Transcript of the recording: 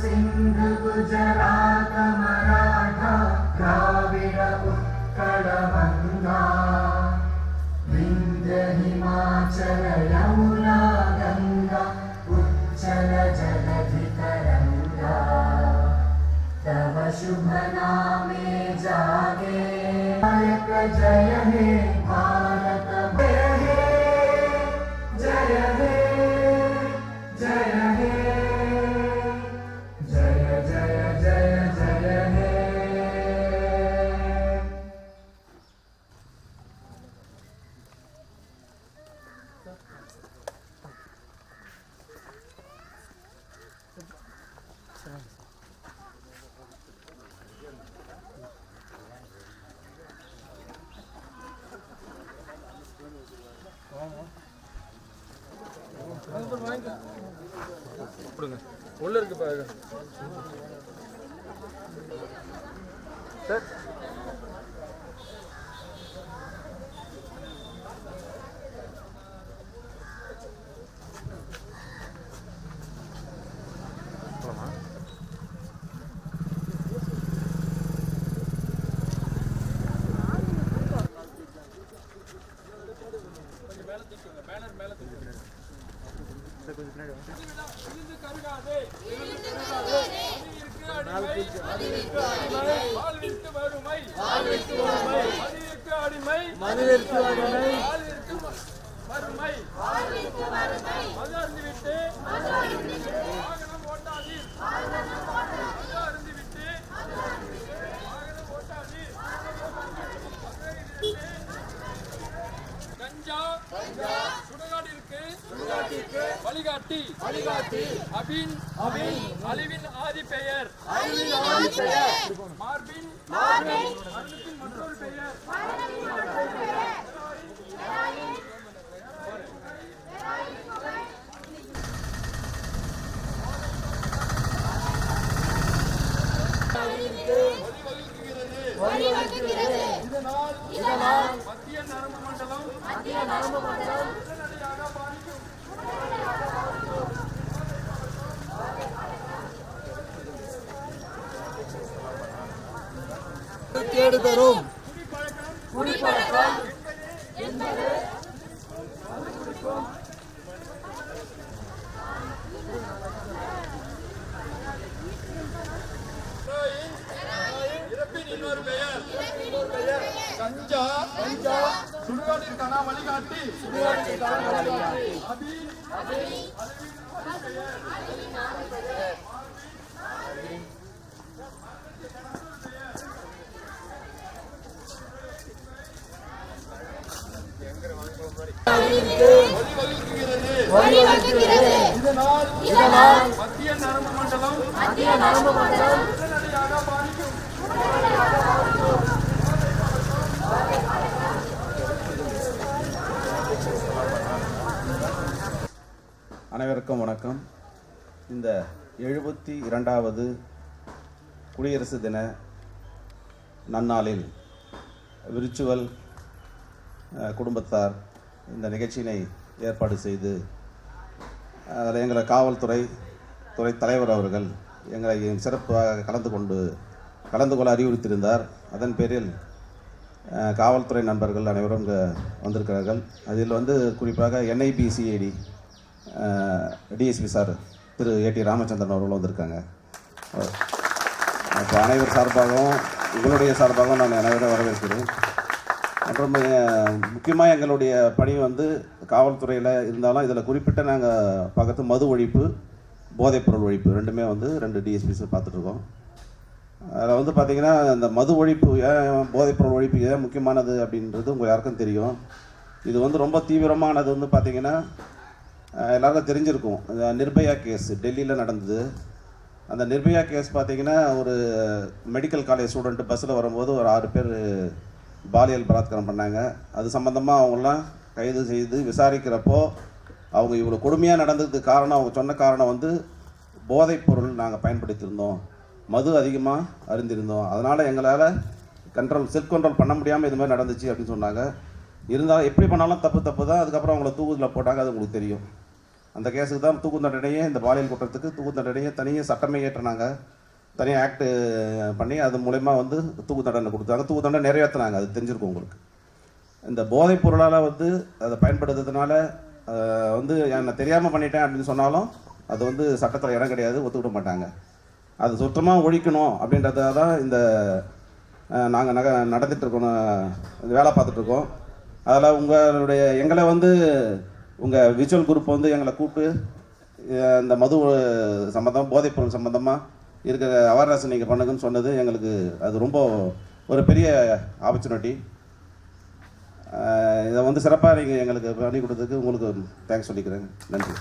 सिंध गुजरात मराठा द्राविड उत्कल बंगा विंध्य हिमाचल यमुना गंगा उच्चल जलधि तरंगा तव शुभ नामे जागे नायक जय हे भारत जय हे जय हे जय हे உள்ள இருக்கு பாருங்க சார். வழிகாட்டி அபின் அழிவின் ஆதி பெயர் மார்பின் மரணத்தின் மற்றொரு பெயர் இதனால் மத்திய நரம்பு மண்டலம் உடனடியாக பாதிக்கும். கேடு தரும் குடிப்பழக்கம் என்பது இறப்பின் இன்னொரு பெயர் கஞ்சா சுடுகாட்டிற்கான வழிகாட்டி அபின் இதனால் மத்திய நரம்பு மண்டலம் உடனடியாக பாதிக்கும். அனைவருக்கும் வணக்கம். இந்த 72வது குடியரசு தின நன்னாளில் விர்ச்சுவல் குடும்பத்தார் இந்த நிகழ்ச்சியினை ஏற்பாடு செய்து அதில் எங்களை காவல்துறை தலைவர் அவர்கள் எங்களை சிறப்பாக கலந்து கொள்ள அறிவுறுத்தியிருந்தார். அதன் பேரில் காவல்துறை நண்பர்கள் அனைவரும் இங்கே வந்திருக்கிறார்கள். அதில் குறிப்பாக NIBCID DSP sir Thiru AT Ramachandran அவர்கள் வந்திருக்காங்க. அப்போ அனைவர் சார்பாகவும் உங்களுடைய சார்பாகவும் நான் அனைவரும் வரவேற்கிறேன். மற்றும் முக்கியமாக எங்களுடைய பணி காவல்துறையில் இருந்தாலும் இதில் குறிப்பிட்ட நாங்கள் பார்க்குறது மது ஒழிப்பு, போதைப்பொருள் ஒழிப்பு ரெண்டுமே 2 DSPs பார்த்துட்ருக்கோம். அதில் பார்த்திங்கன்னா இந்த மது ஒழிப்பு ஏன், போதைப்பொருள் ஒழிப்பு ஏன் முக்கியமானது அப்படின்றது உங்கள் யாருக்கும் தெரியும். இது ரொம்ப தீவிரமானது பார்த்திங்கன்னா எல்லாருக்கும் தெரிஞ்சிருக்கும். நிர்பயா கேஸ் டெல்லியில் நடந்தது. அந்த நிர்பயா கேஸ் பார்த்தீங்கன்னா ஒரு மெடிக்கல் காலேஜ் ஸ்டூடெண்ட் பஸ்ஸில் வரும்போது ஒரு 6 பேர் பாலியல் பலாத்காரம் பண்ணாங்க. அது சம்மந்தமாக அவங்களாம் கைது செய்து விசாரிக்கிறப்போ அவங்க இவ்வளோ கொடுமையாக நடந்ததுக்கு காரணம், அவங்க சொன்ன காரணம் வந்து போதைப் பொருள் நாங்கள் பயன்படுத்தியிருந்தோம், மது அதிகமாக அருந்திருந்தோம், அதனால் எங்களால் செல்ஃப் கண்ட்ரோல் பண்ண முடியாமல் இது மாதிரி நடந்துச்சு அப்படின்னு சொன்னாங்க. இருந்தாலும் எப்படி பண்ணாலும் தப்பு தான். அதுக்கப்புறம் அவங்கள தூக்குதில் போட்டாங்க, அது உங்களுக்கு தெரியும். அந்த கேஸுக்கு தான் தூக்கு தண்டனையே, இந்த பாலியல் குற்றத்துக்கு தூக்கு தண்டனையே தனியாக சட்டமே ஏற்றினாங்க, தனியாக ஆக்ட் பண்ணி அது மூலயமா வந்து தூக்கு தண்டனை கொடுத்தாங்க. தூக்கு தண்டனை நிறைவேற்றினாங்க, அது தெரிஞ்சிருக்கும் உங்களுக்கு. இந்த போதைப் பொருளால் வந்து அதை பயன்படுத்துறதுனால வந்து என்னை தெரியாமல் பண்ணிட்டேன் அப்படின்னு சொன்னாலும் அது வந்து சட்டத்தில் இடம் கிடையாது, ஒத்துக்கிட மாட்டாங்க. அது சுத்தமாக ஒழிக்கணும் அப்படின்றத தான் இந்த நாங்கள் நடந்துகிட்ருக்கோம், வேலை பார்த்துட்ருக்கோம். அதில் எங்களை வந்து உங்கள் விஜுவல் குரூப் வந்து எங்களை கூப்பிட்டு இந்த மது சம்மந்தம், போதைப்பொருள் சம்மந்தமாக இருக்கிற அவேர்னஸ் நீங்கள் பண்ணுங்கன்னு சொன்னது எங்களுக்கு அது ரொம்ப ஒரு பெரிய ஆப்பர்ச்சுனிட்டி. இதை வந்து சிறப்பாக நீங்கள் எங்களுக்கு பண்ணி கொடுத்ததுக்கு உங்களுக்கு தேங்க்ஸ் சொல்லிக்கிறேன். நன்றி.